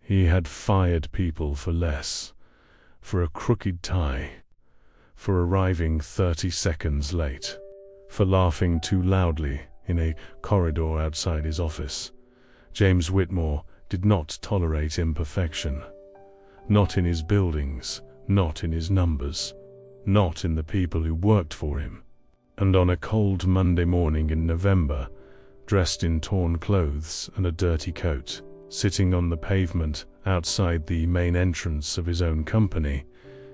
He had fired people for less, for a crooked tie, for arriving 30 seconds late, for laughing too loudly in a corridor outside his office. James Whitmore did not tolerate imperfection. Not in his buildings, not in his numbers, not in the people who worked for him. And on a cold Monday morning in November, dressed in torn clothes and a dirty coat, sitting on the pavement outside the main entrance of his own company,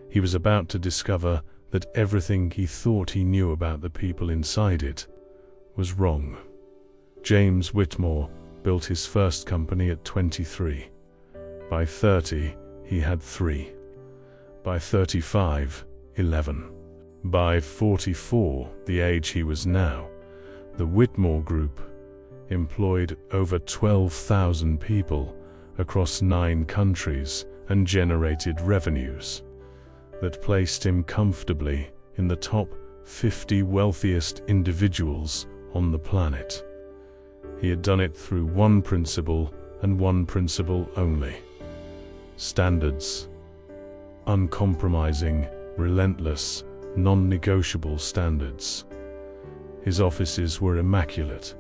he was about to discover that everything he thought he knew about the people inside it was wrong. James Whitmore built his first company at 23. By 30, he had 3. By 35, 11. By 44, the age he was now, the Whitmore Group employed over 12,000 people across 9 countries and generated revenues that placed him comfortably in the top 50 wealthiest individuals on the planet. He had done it through one principle and one principle only: standards. Uncompromising, relentless, non-negotiable standards. His offices were immaculate.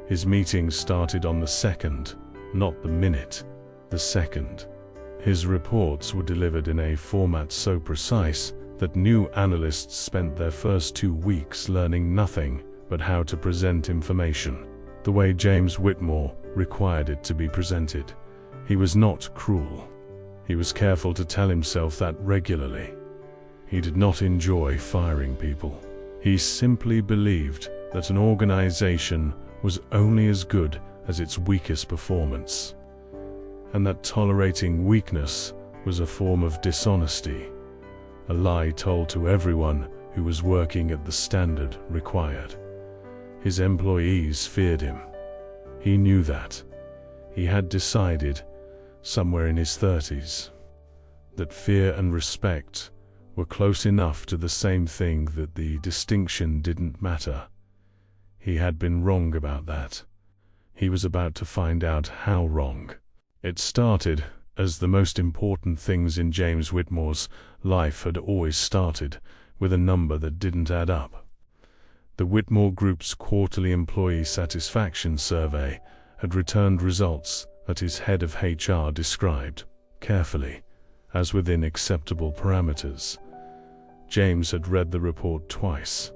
His meetings started on the second, not the minute, the second. His reports were delivered in a format so precise that new analysts spent their first 2 weeks learning nothing but how to present information, the way James Whitmore required it to be presented. He was not cruel. He was careful to tell himself that regularly. He did not enjoy firing people. He simply believed that an organization was only as good as its weakest performance, and that tolerating weakness was a form of dishonesty, a lie told to everyone who was working at the standard required. His employees feared him. He knew that. He had decided, somewhere in his 30s, that fear and respect were close enough to the same thing that the distinction didn't matter. He had been wrong about that. He was about to find out how wrong. It started, as the most important things in James Whitmore's life had always started, with a number that didn't add up. The Whitmore Group's quarterly employee satisfaction survey had returned results that his head of HR described, carefully, as within acceptable parameters. James had read the report twice,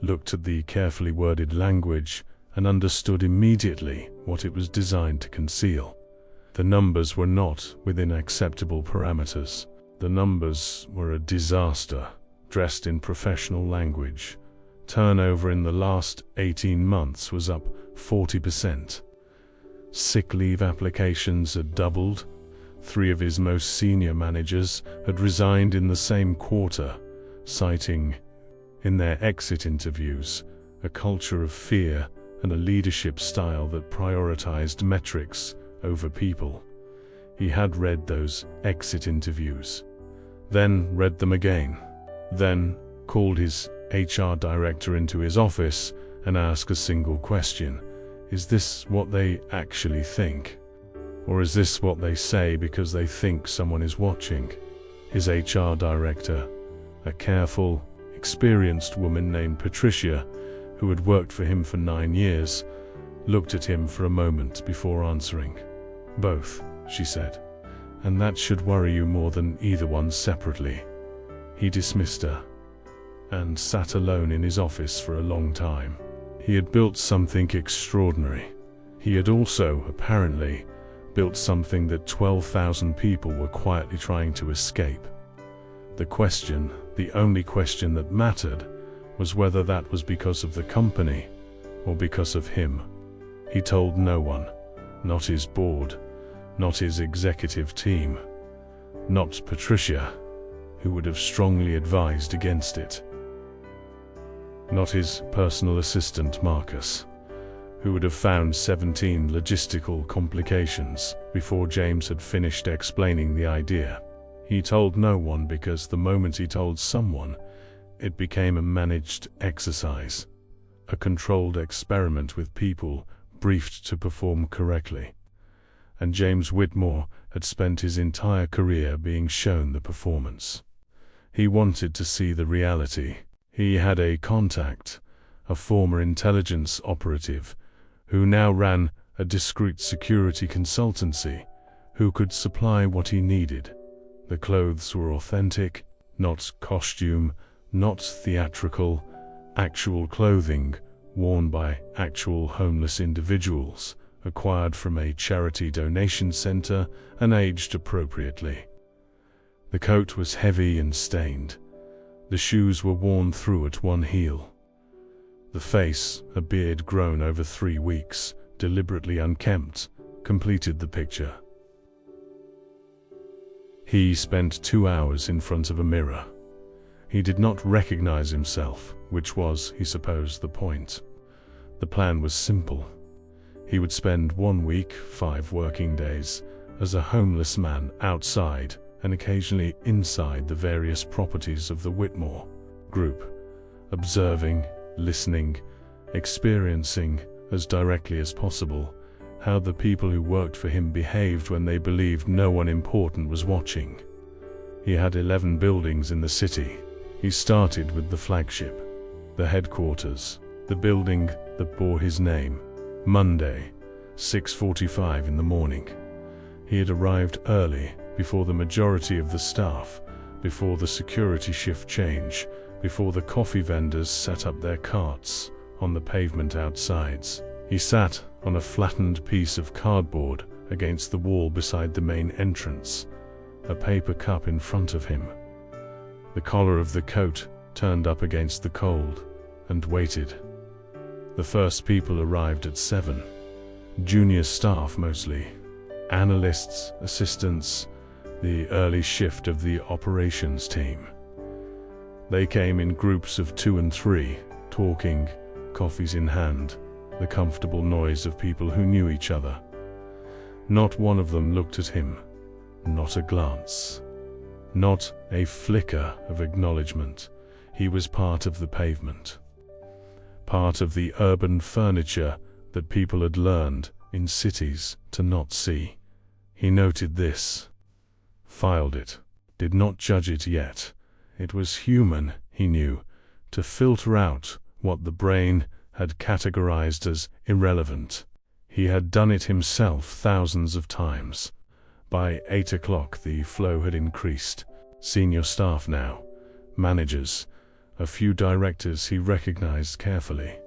looked at the carefully worded language, and understood immediately what it was designed to conceal. The numbers were not within acceptable parameters. The numbers were a disaster, dressed in professional language. Turnover in the last 18 months was up 40%. Sick leave applications had doubled. 3 of his most senior managers had resigned in the same quarter, citing, in their exit interviews, a culture of fear and a leadership style that prioritized metrics over people. He had read those exit interviews, then read them again, then called his HR director into his office and asked a single question: is this what they actually think? Or is this what they say because they think someone is watching? His HR director, a careful, experienced woman named Patricia, who had worked for him for 9 years, looked at him for a moment before answering. "Both," she said, "and that should worry you more than either one separately." He dismissed her and sat alone in his office for a long time. He had built something extraordinary. He had also, apparently, built something that 12,000 people were quietly trying to escape. The question, the only question that mattered, was whether that was because of the company or because of him. He told no one, not his board, not his executive team, not Patricia, who would have strongly advised against it, not his personal assistant Marcus, who would have found 17 logistical complications before James had finished explaining the idea. He told no one because the moment he told someone, it became a managed exercise, a controlled experiment with people briefed to perform correctly. and James Whitmore had spent his entire career being shown the performance. He wanted to see the reality. He had a contact, a former intelligence operative, who now ran a discreet security consultancy, who could supply what he needed. The clothes were authentic, not costume, not theatrical, actual clothing worn by actual homeless individuals, acquired from a charity donation center and aged appropriately. The coat was heavy and stained. The shoes were worn through at one heel. The face, a beard grown over 3 weeks, deliberately unkempt, completed the picture. He spent 2 hours in front of a mirror. He did not recognize himself, which was, he supposed, the point. The plan was simple. He would spend 1 week, 5 working days, as a homeless man outside and occasionally inside the various properties of the Whitmore group, observing, listening, experiencing, as directly as possible, how the people who worked for him behaved when they believed no one important was watching. He had 11 buildings in the city. He started with the flagship, the headquarters, the building that bore his name. Monday, 6:45 in the morning. He had arrived early, before the majority of the staff, before the security shift change, before the coffee vendors set up their carts on the pavement outsides. He sat on a flattened piece of cardboard against the wall beside the main entrance, a paper cup in front of him. The collar of the coat turned up against the cold, and waited. The first people arrived at 7. Junior staff mostly. Analysts, assistants, the early shift of the operations team. They came in groups of 2 and 3, talking, coffees in hand, the comfortable noise of people who knew each other. Not one of them looked at him, not a glance, not a flicker of acknowledgement. He was part of the pavement, part of the urban furniture that people had learned in cities to not see. He noted this, filed it, did not judge it yet. It was human, he knew, to filter out what the brain had categorized as irrelevant. He had done it himself thousands of times. By 8 o'clock the flow had increased. Senior staff now, managers, a few directors he recognized carefully.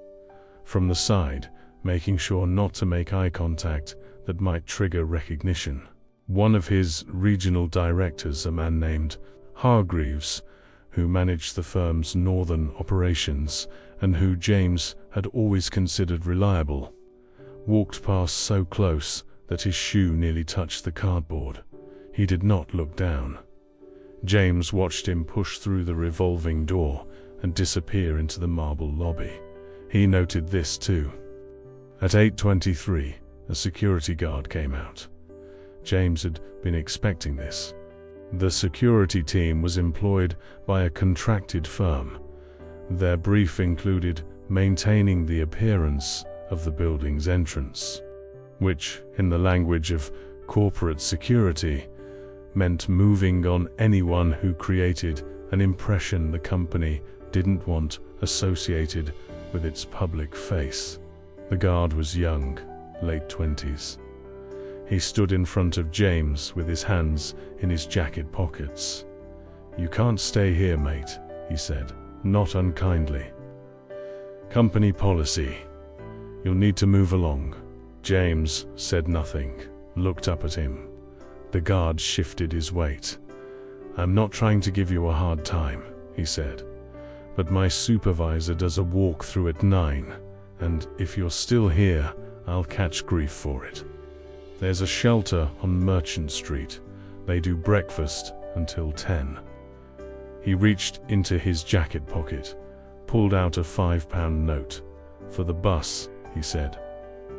From the side, making sure not to make eye contact that might trigger recognition. One of his regional directors, a man named Hargreaves, who managed the firm's northern operations and who James had always considered reliable, walked past so close that his shoe nearly touched the cardboard. He did not look down. James watched him push through the revolving door and disappear into the marble lobby. He noted this too. At 8:23, a security guard came out. James had been expecting this. The security team was employed by a contracted firm. Their brief included maintaining the appearance of the building's entrance, which, in the language of corporate security, meant moving on anyone who created an impression the company didn't want associated with its public face. The guard was young, late 20s. He stood in front of James with his hands in his jacket pockets. "You can't stay here, mate," he said, not unkindly. "Company policy. You'll need to move along." James said nothing, looked up at him. The guard shifted his weight. "I'm not trying to give you a hard time," he said, "but my supervisor does a walkthrough at 9, and if you're still here, I'll catch grief for it. There's a shelter on Merchant Street. They do breakfast until 10. He reached into his jacket pocket, pulled out a £5 note. "For the bus," he said,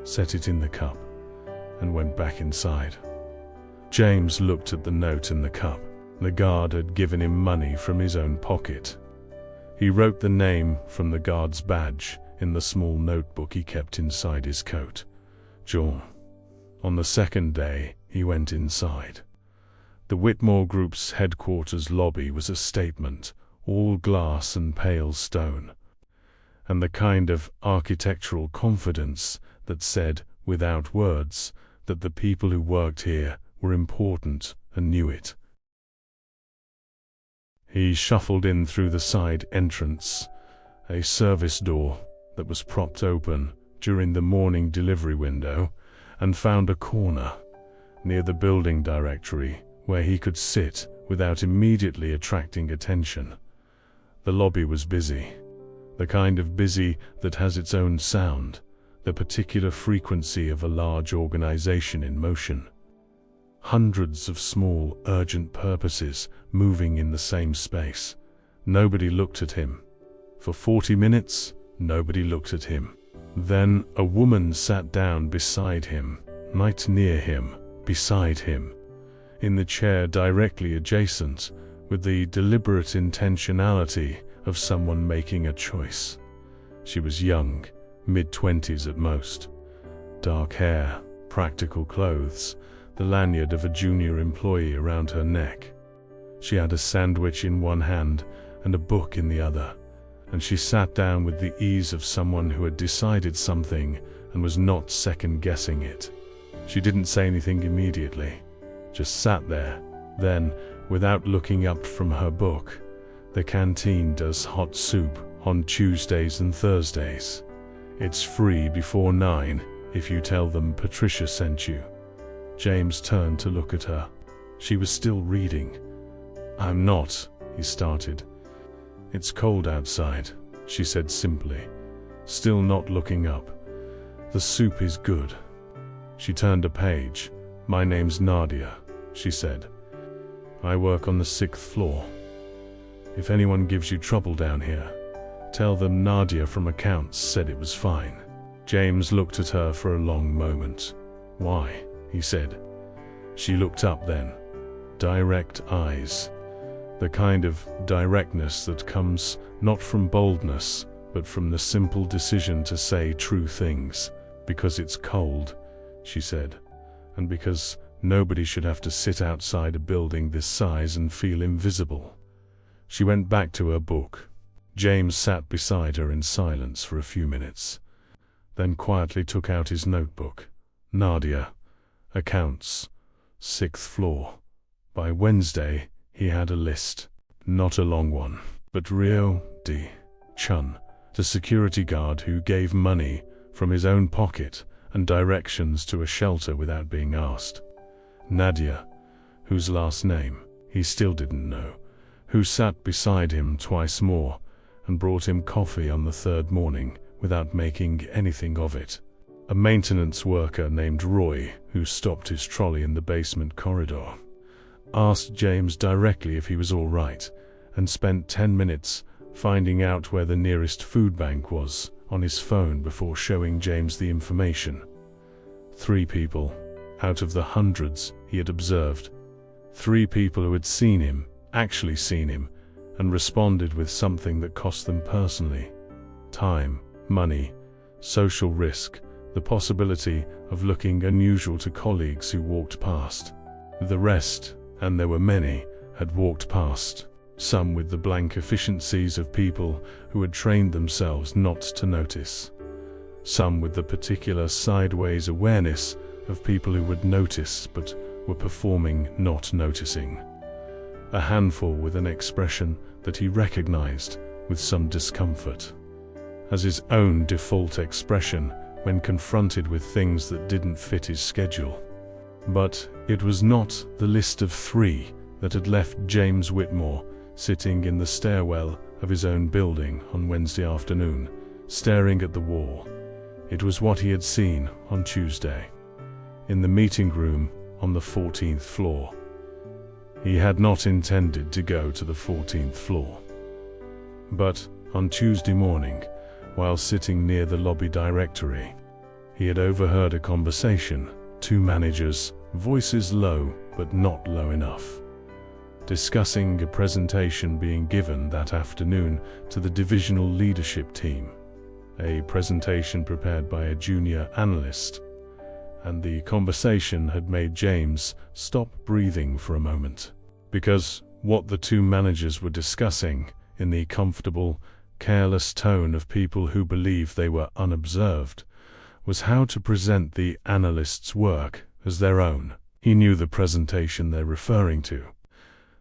set it in the cup, and went back inside. James looked at the note in the cup. The guard had given him money from his own pocket. He wrote the name from the guard's badge in the small notebook he kept inside his coat. John. On the second day, he went inside. The Whitmore Group's headquarters lobby was a statement, all glass and pale stone, and the kind of architectural confidence that said, without words, that the people who worked here were important and knew it. He shuffled in through the side entrance, a service door that was propped open during the morning delivery window, and found a corner near the building directory where he could sit without immediately attracting attention. The lobby was busy, the kind of busy that has its own sound, the particular frequency of a large organization in motion. Hundreds of small, urgent purposes moving in the same space. Nobody looked at him. For 40 minutes, nobody looked at him. Then a woman sat down beside him, right near him, beside him, in the chair directly adjacent, with the deliberate intentionality of someone making a choice. She was young, mid-20s at most. Dark hair, practical clothes, the lanyard of a junior employee around her neck. She had a sandwich in one hand and a book in the other, and she sat down with the ease of someone who had decided something and was not second-guessing it. She didn't say anything immediately, just sat there. Then, without looking up from her book, "The canteen does hot soup on Tuesdays and Thursdays. It's free before 9 if you tell them Patricia sent you." James turned to look at her. She was still reading. "I'm not," he started. "It's cold outside," she said simply, still not looking up. "The soup is good." She turned a page. "My name's Nadia," she said. "I work on the 6th floor. If anyone gives you trouble down here, tell them Nadia from accounts said it was fine." James looked at her for a long moment. "Why?" he said. She looked up then. Direct eyes. The kind of directness that comes not from boldness, but from the simple decision to say true things. "Because it's cold," she said, "and because nobody should have to sit outside a building this size and feel invisible." She went back to her book. James sat beside her in silence for a few minutes, then quietly took out his notebook. "Nadia, accounts, 6th floor." By Wednesday, he had a list. Not a long one, but Rio D. Chun, the security guard who gave money from his own pocket and directions to a shelter without being asked. Nadia, whose last name he still didn't know, who sat beside him twice more and brought him coffee on the third morning without making anything of it. A maintenance worker named Roy, who stopped his trolley in the basement corridor, asked James directly if he was all right, and spent 10 minutes finding out where the nearest food bank was on his phone before showing James the information. 3 people, out of the hundreds he had observed. 3 people who had seen him, actually seen him, and responded with something that cost them personally. Time, money, social risk, the possibility of looking unusual to colleagues who walked past. The rest, and there were many, had walked past, some with the blank efficiencies of people who had trained themselves not to notice, some with the particular sideways awareness of people who would notice but were performing not noticing. A handful with an expression that he recognized with some discomfort, as his own default expression when confronted with things that didn't fit his schedule. But it was not the list of 3 that had left James Whitmore sitting in the stairwell of his own building on Wednesday afternoon, staring at the wall. It was what he had seen on Tuesday, in the meeting room on the 14th floor. He had not intended to go to the 14th floor. But on Tuesday morning, while sitting near the lobby directory, he had overheard a conversation, 2 managers, voices low but not low enough, discussing a presentation being given that afternoon to the divisional leadership team, a presentation prepared by a junior analyst, and the conversation had made James stop breathing for a moment. Because what the two managers were discussing, in the comfortable, careless tone of people who believe they were unobserved, was how to present the analyst's work as their own. He knew the presentation they're referring to.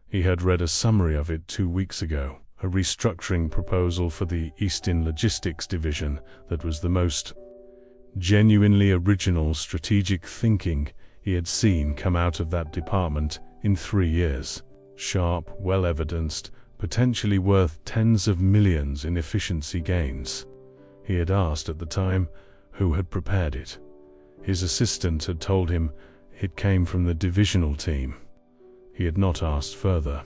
He had read a summary of it 2 weeks ago, a restructuring proposal for the Eastern Logistics Division that was the most genuinely original strategic thinking he had seen come out of that department in 3 years. Sharp, well-evidenced, potentially worth tens of millions in efficiency gains. He had asked at the time who had prepared it. His assistant had told him it came from the divisional team. He had not asked further.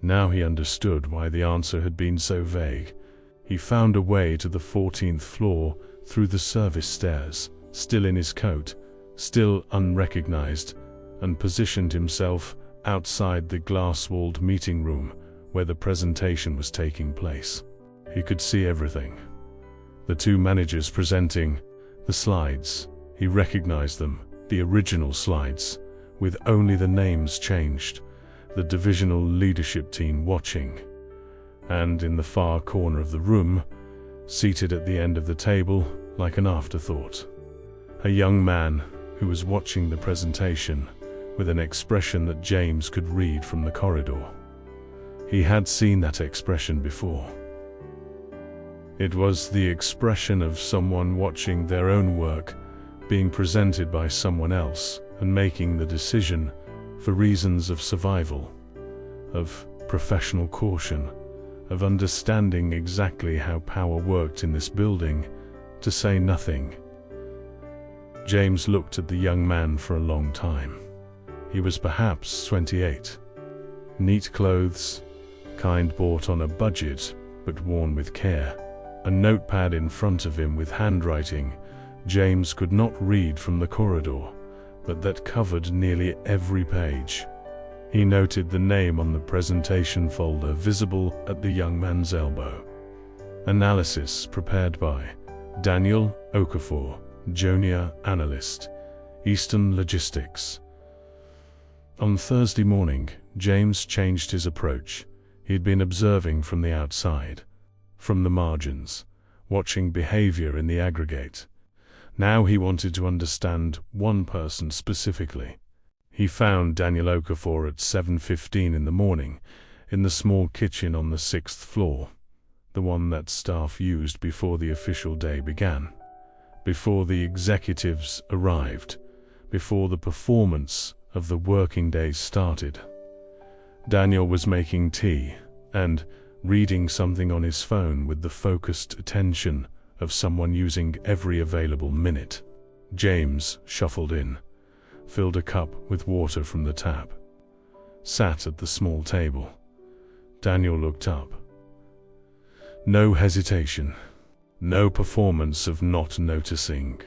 Now he understood why the answer had been so vague. He found a way to the 14th floor through the service stairs, still in his coat, still unrecognized, and positioned himself outside the glass-walled meeting room where the presentation was taking place. He could see everything. The two managers presenting the slides. He recognized them, the original slides, with only the names changed, the divisional leadership team watching. And in the far corner of the room, seated at the end of the table like an afterthought, a young man who was watching the presentation with an expression that James could read from the corridor. He had seen that expression before. It was the expression of someone watching their own work being presented by someone else and making the decision for reasons of survival, of professional caution, of understanding exactly how power worked in this building, to say nothing. James looked at the young man for a long time. He was perhaps 28. Neat clothes, kind bought on a budget, but worn with care. A notepad in front of him with handwriting James could not read from the corridor, but that covered nearly every page. He noted the name on the presentation folder visible at the young man's elbow. Analysis prepared by Daniel Okafor, Junior Analyst, Eastern Logistics. On Thursday morning, James changed his approach. He had been observing from the outside, from the margins, watching behavior in the aggregate. Now he wanted to understand one person specifically. He found Daniel Okafor at 7:15 in the morning, in the small kitchen on the 6th floor, the one that staff used before the official day began, before the executives arrived, before the performance of the working day started. Daniel was making tea and reading something on his phone with the focused attention of someone using every available minute. James shuffled in, filled a cup with water from the tap, sat at the small table. Daniel looked up. No hesitation, no performance of not noticing.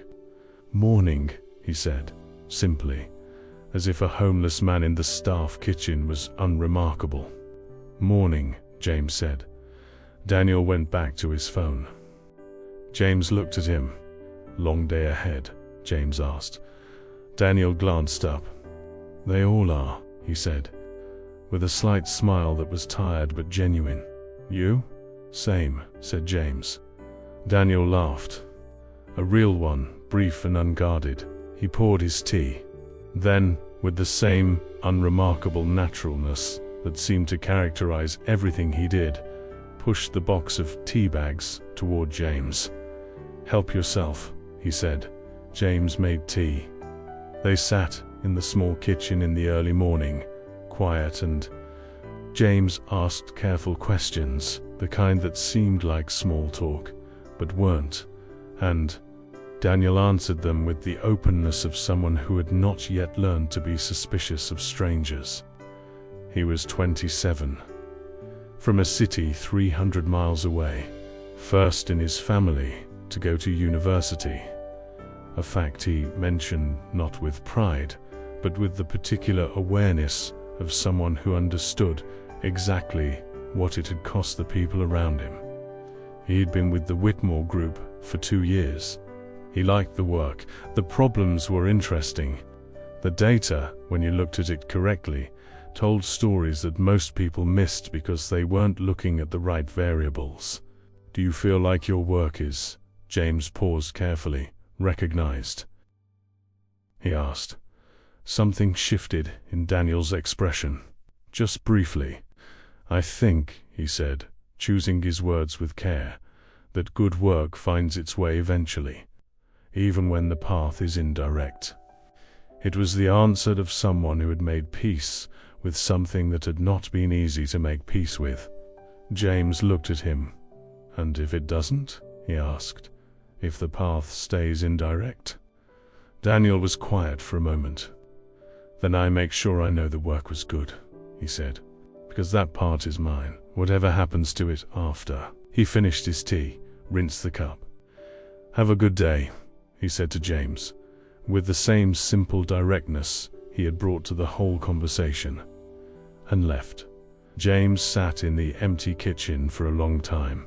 "Morning," he said, simply, as if a homeless man in the staff kitchen was unremarkable. "Morning," James said. Daniel went back to his phone. James looked at him. "Long day ahead?" James asked. Daniel glanced up. "They all are," he said, with a slight smile that was tired but genuine. "You?" "Same," said James. Daniel laughed. A real one, brief and unguarded. He poured his tea. Then, with the same unremarkable naturalness that seemed to characterize everything he did, pushed the box of tea bags toward James. "Help yourself," he said. James made tea. They sat in the small kitchen in the early morning, quiet, and James asked careful questions, the kind that seemed like small talk, but weren't, and Daniel answered them with the openness of someone who had not yet learned to be suspicious of strangers. He was 27, from a city 300 miles away, first in his family to go to university, a fact he mentioned not with pride, but with the particular awareness of someone who understood exactly what it had cost the people around him. He had been with the Whitmore Group for 2 years. He liked the work. The problems were interesting. The data, when you looked at it correctly, told stories that most people missed because they weren't looking at the right variables. Do you feel like your work is, James paused carefully, recognized? He asked. Something shifted in Daniel's expression, just briefly. I think, he said, choosing his words with care, that good work finds its way eventually, even when the path is indirect. It was the answer of someone who had made peace with something that had not been easy to make peace with. James looked at him. And if it doesn't? He asked. If the path stays indirect? Daniel was quiet for a moment. Then I make sure I know the work was good, he said, because that part is mine, whatever happens to it after. He finished his tea, rinsed the cup. Have a good day, he said to James, with the same simple directness he had brought to the whole conversation, and left. James sat in the empty kitchen for a long time.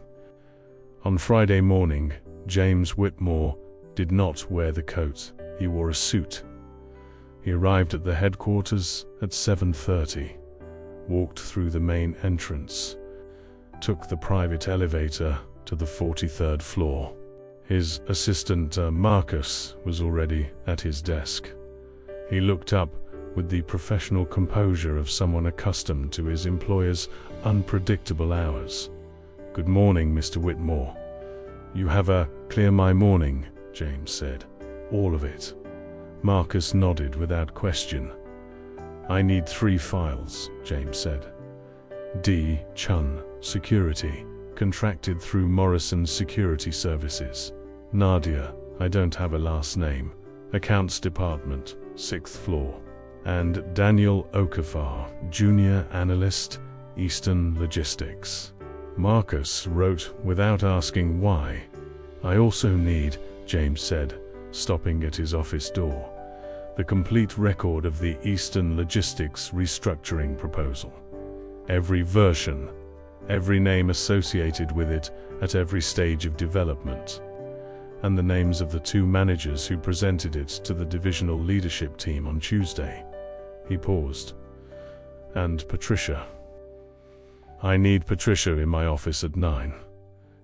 On Friday morning, James Whitmore did not wear the coat, he wore a suit. He arrived at the headquarters at 7:30, walked through the main entrance, took the private elevator to the 43rd floor. His assistant, Marcus, was already at his desk. He looked up with the professional composure of someone accustomed to his employer's unpredictable hours. Good morning, Mr. Whitmore. You have a clear my morning, James said. All of it. Marcus nodded without question. I need 3 files, James said. D. Chun, Security, contracted through Morrison Security Services. Nadia, I don't have a last name, Accounts Department, 6th floor. And Daniel Okafor, Junior Analyst, Eastern Logistics. Marcus wrote without asking why. I also need, James said, stopping at his office door, the complete record of the Eastern Logistics restructuring proposal. Every version, every name associated with it at every stage of development, and the names of the 2 managers who presented it to the divisional leadership team on Tuesday. He paused. And Patricia. I need Patricia in my office at 9.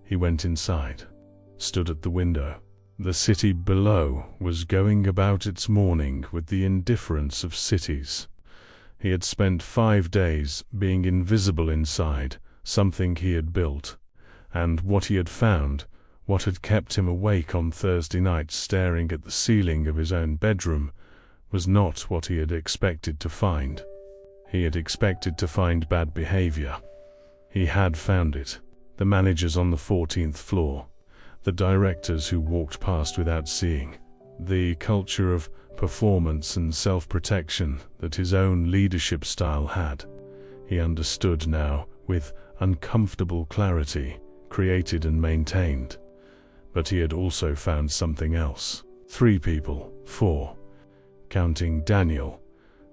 He went inside, stood at the window. The city below was going about its morning with the indifference of cities. He had spent 5 days being invisible inside something he had built, and what he had found, what had kept him awake on Thursday night staring at the ceiling of his own bedroom, was not what he had expected to find. He had expected to find bad behavior. He had found it. The managers on the 14th floor, the directors who walked past without seeing, the culture of performance and self-protection that his own leadership style had. He understood now, with uncomfortable clarity, created and maintained. But he had also found something else. 3 people, 4, counting Daniel,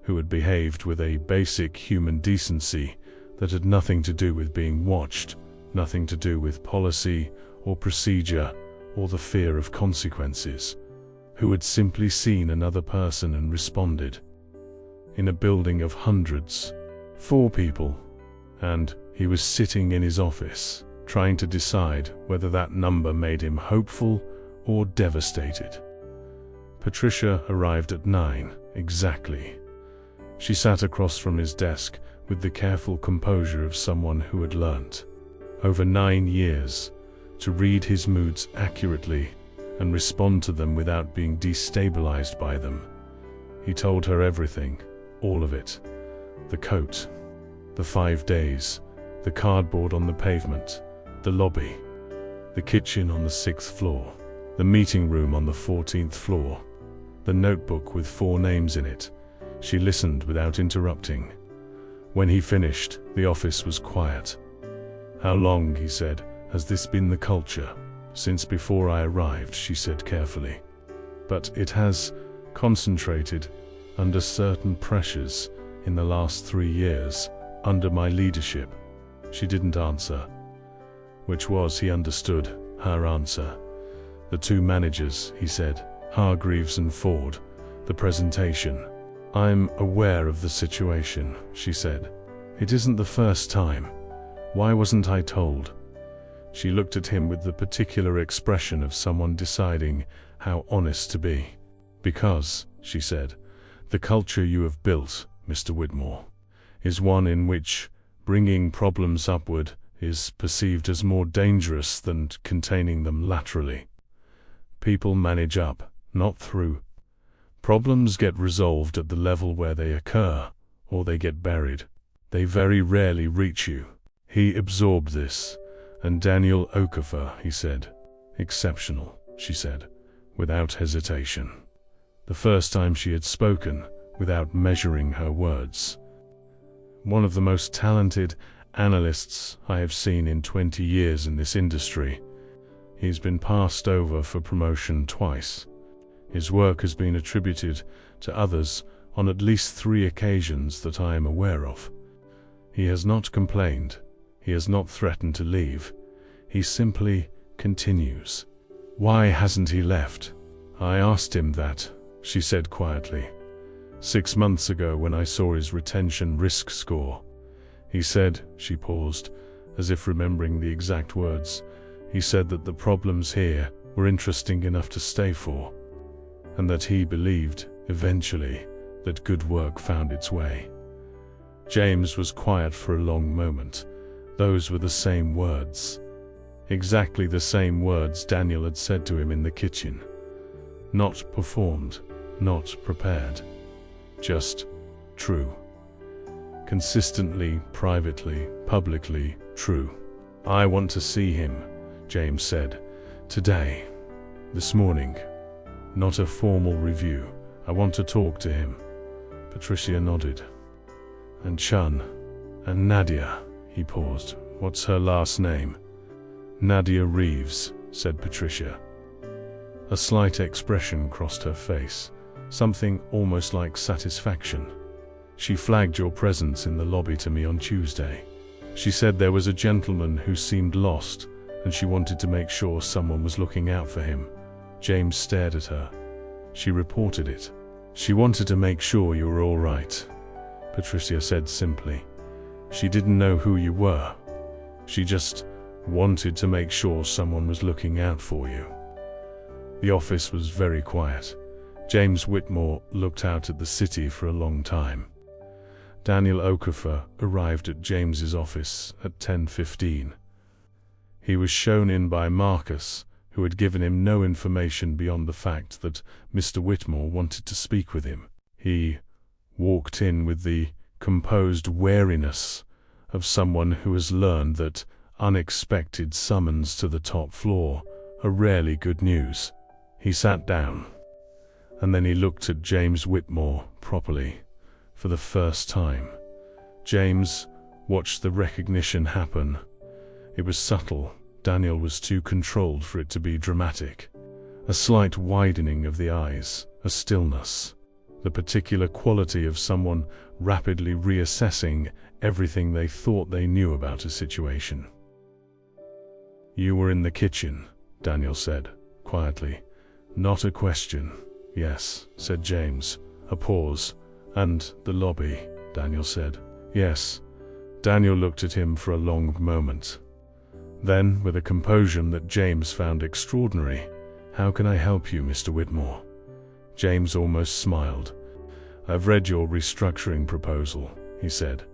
who had behaved with a basic human decency that had nothing to do with being watched, nothing to do with policy or procedure or the fear of consequences, who had simply seen another person and responded. In a building of hundreds, 4 people, and he was sitting in his office, trying to decide whether that number made him hopeful or devastated. Patricia arrived at 9, exactly. She sat across from his desk with the careful composure of someone who had learnt, over 9 years, to read his moods accurately and respond to them without being destabilized by them. He told her everything, all of it. The coat, the 5 days, the cardboard on the pavement, the lobby, the kitchen on the 6th floor, the meeting room on the 14th floor, the notebook with 4 names in it. She listened without interrupting. When he finished, the office was quiet. How long, he said, has this been the culture? Since before I arrived, she said carefully. But it has concentrated under certain pressures in the last 3 years, under my leadership. She didn't answer. Which was, he understood, her answer. The two managers, he said, Hargreaves and Ford. The presentation. I'm aware of the situation, she said. It isn't the first time. Why wasn't I told? She looked at him with the particular expression of someone deciding how honest to be. Because, she said, the culture you have built, Mr. Whitmore, is one in which bringing problems upward is perceived as more dangerous than containing them laterally. People manage up, not through. Problems get resolved at the level where they occur, or they get buried. They very rarely reach you. He absorbed this. And Daniel Okafor, he said. Exceptional, she said, without hesitation. The first time she had spoken, without measuring her words. One of the most talented analysts I have seen in 20 years in this industry. He's been passed over for promotion twice. His work has been attributed to others on at least 3 occasions that I am aware of. He has not complained. He has not threatened to leave. He simply continues. Why hasn't he left? I asked him that, she said quietly. 6 months ago when I saw his retention risk score. He said, she paused, as if remembering the exact words. He said that the problems here were interesting enough to stay for, and that he believed, eventually, that good work found its way. James was quiet for a long moment. Those were the same words. Exactly the same words Daniel had said to him in the kitchen. Not performed, not prepared. Just true. Consistently, privately, publicly, true. I want to see him, James said. Today. This morning. Not a formal review. I want to talk to him. Patricia nodded. And Chun. And Nadia. He paused. What's her last name? Nadia Reeves, said Patricia. A slight expression crossed her face, something almost like satisfaction. She flagged your presence in the lobby to me on Tuesday. She said there was a gentleman who seemed lost, and she wanted to make sure someone was looking out for him. James stared at her. She reported it. She wanted to make sure you were all right, Patricia said simply. She didn't know who you were. She just wanted to make sure someone was looking out for you. The office was very quiet. James Whitmore looked out at the city for a long time. Daniel Okafor arrived at James's office at 10:15. He was shown in by Marcus, who had given him no information beyond the fact that Mr. Whitmore wanted to speak with him. He walked in with the composed wariness of someone who has learned that unexpected summons to the top floor are rarely good news. He sat down, and then he looked at James Whitmore properly, for the first time. James watched the recognition happen. It was subtle. Daniel was too controlled for it to be dramatic. A slight widening of the eyes, a stillness, the particular quality of someone rapidly reassessing everything they thought they knew about a situation. You were in the kitchen, Daniel said, quietly. Not a question. Yes, said James. A pause. And the lobby, Daniel said. Yes. Daniel looked at him for a long moment. Then, with a composure that James found extraordinary, How can I help you, Mr. Whitmore? James almost smiled. I've read your restructuring proposal, he said.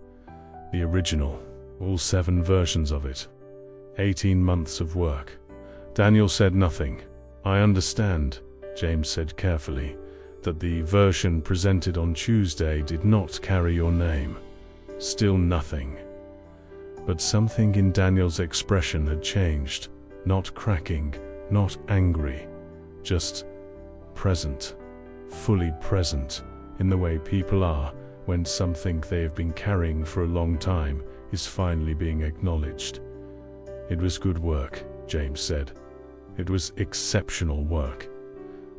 The original, all 7 versions of it. 18 months of work. Daniel said nothing. I understand, James said carefully, that the version presented on Tuesday did not carry your name. Still nothing. But something in Daniel's expression had changed, not cracking, not angry, just present, fully present, in the way people are when something they have been carrying for a long time is finally being acknowledged. It was good work, James said. It was exceptional work.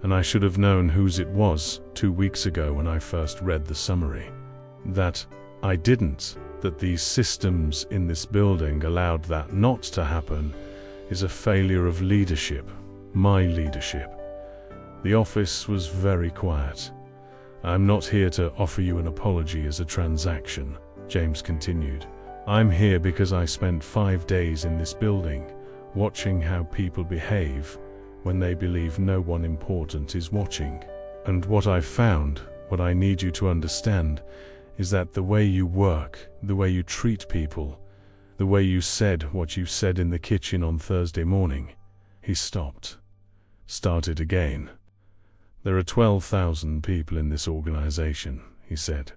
And I should have known whose it was 2 weeks ago when I first read the summary. That I didn't, that these systems in this building allowed that not to happen, is a failure of leadership, my leadership. The office was very quiet. I'm not here to offer you an apology as a transaction, James continued. I'm here because I spent 5 days in this building, watching how people behave when they believe no one important is watching. And what I found, what I need you to understand, is that the way you work, the way you treat people, the way you said what you said in the kitchen on Thursday morning. He stopped. Started again. There are 12,000 people in this organization, he said.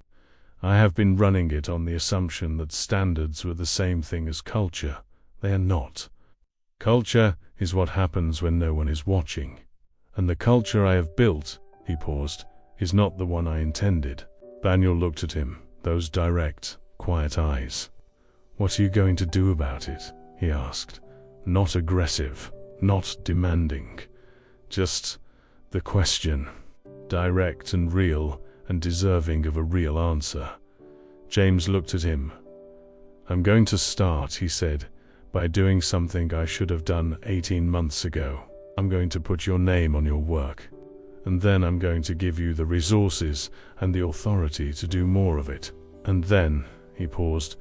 I have been running it on the assumption that standards were the same thing as culture. They are not. Culture is what happens when no one is watching. And the culture I have built, he paused, is not the one I intended. Daniel looked at him, those direct, quiet eyes. What are you going to do about it? He asked. Not aggressive, not demanding. Just the question. Direct and real and deserving of a real answer. James looked at him. I'm going to start, he said, by doing something I should have done 18 months ago. I'm going to put your name on your work. And then I'm going to give you the resources and the authority to do more of it. And then, he paused,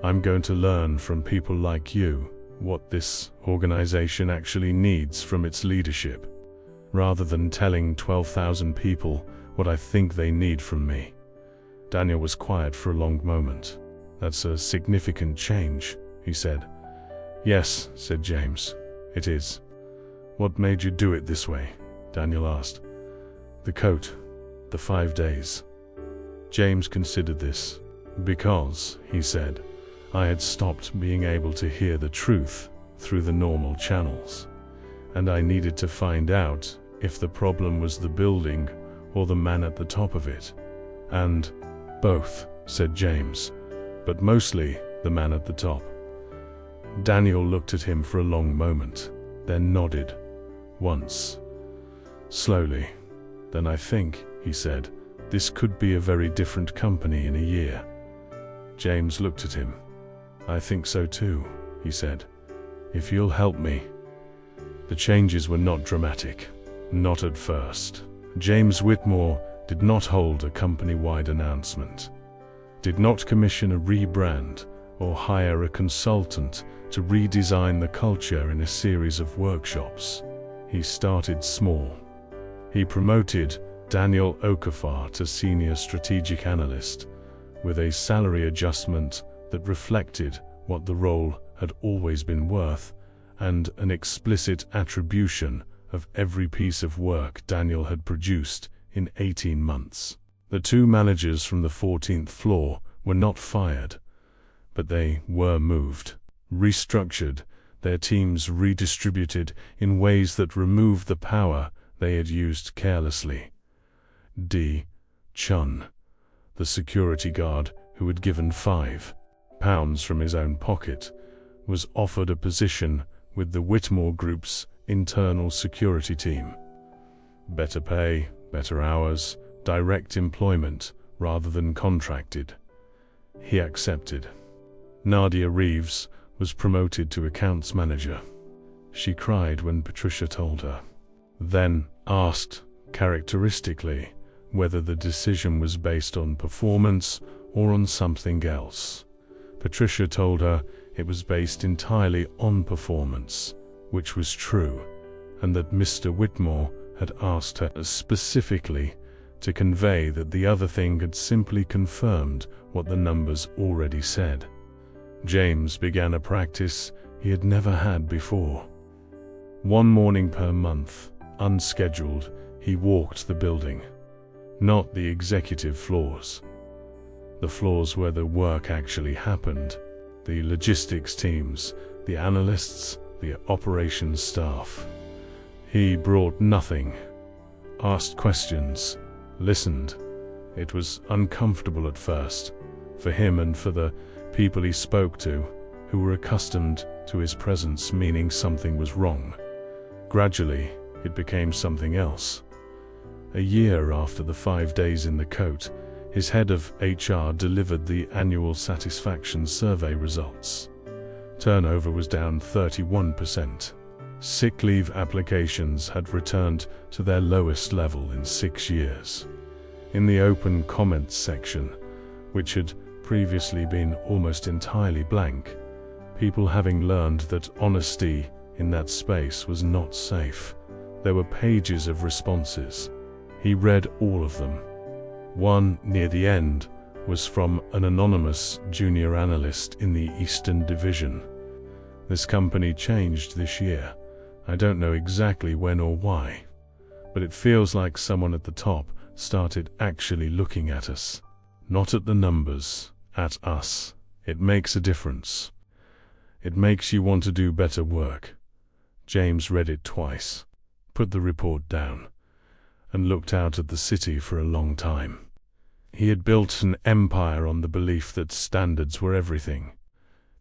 I'm going to learn from people like you what this organization actually needs from its leadership, rather than telling 12,000 people what I think they need from me. Daniel was quiet for a long moment. That's a significant change, he said. Yes, said James, it is. What made you do it this way? Daniel asked. The coat, the 5 days. James considered this. Because, he said, I had stopped being able to hear the truth through the normal channels, and I needed to find out if the problem was the building or the man at the top of it. And both, said James, but mostly the man at the top. Daniel looked at him for a long moment, then nodded. Once. Slowly. Then I think, he said, this could be a very different company in a year. James looked at him. I think so too, he said. If you'll help me. The changes were not dramatic. Not at first. James Whitmore did not hold a company-wide announcement, did not commission a rebrand or hire a consultant to redesign the culture in a series of workshops. He started small. He promoted Daniel Okafor to Senior Strategic Analyst, with a salary adjustment that reflected what the role had always been worth, and an explicit attribution of every piece of work Daniel had produced in 18 months. The 2 managers from the 14th floor were not fired, but they were moved, restructured, their teams redistributed in ways that removed the power they had used carelessly. D. Chun, the security guard who had given £5 from his own pocket, was offered a position with the Whitmore Group's internal security team. Better pay, better hours, direct employment rather than contracted. He accepted. Nadia Reeves was promoted to accounts manager. She cried when Patricia told her, then asked, characteristically, whether the decision was based on performance or on something else. Patricia told her it was based entirely on performance, which was true, and that Mr. Whitmore had asked her specifically to convey that the other thing had simply confirmed what the numbers already said. James began a practice he had never had before. 1 morning per month, unscheduled, he walked the building. Not the executive floors. The floors where the work actually happened. The logistics teams, the analysts, the operations staff. He brought nothing. Asked questions. Listened. It was uncomfortable at first, for him and for the people he spoke to, who were accustomed to his presence meaning something was wrong. Gradually, it became something else. A year after the 5 days in the coat, his head of HR delivered the annual satisfaction survey results. Turnover was down 31%. Sick leave applications had returned to their lowest level in 6 years. In the open comments section, which had previously been almost entirely blank, people having learned that honesty in that space was not safe. There were pages of responses. He read all of them. One, near the end, was from an anonymous junior analyst in the Eastern Division. This company changed this year. I don't know exactly when or why, but it feels like someone at the top started actually looking at us. Not at the numbers, at us. It makes a difference. It makes you want to do better work. James read it twice, put the report down, and looked out at the city for a long time. He had built an empire on the belief that standards were everything.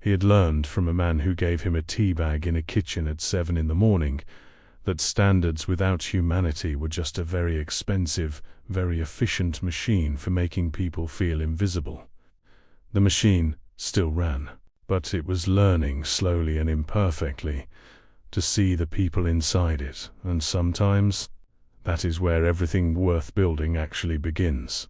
He had learned from a man who gave him a tea bag in a kitchen at 7 in the morning that standards without humanity were just a very expensive, very efficient machine for making people feel invisible. The machine still ran, but it was learning slowly and imperfectly to see the people inside it, and sometimes that is where everything worth building actually begins.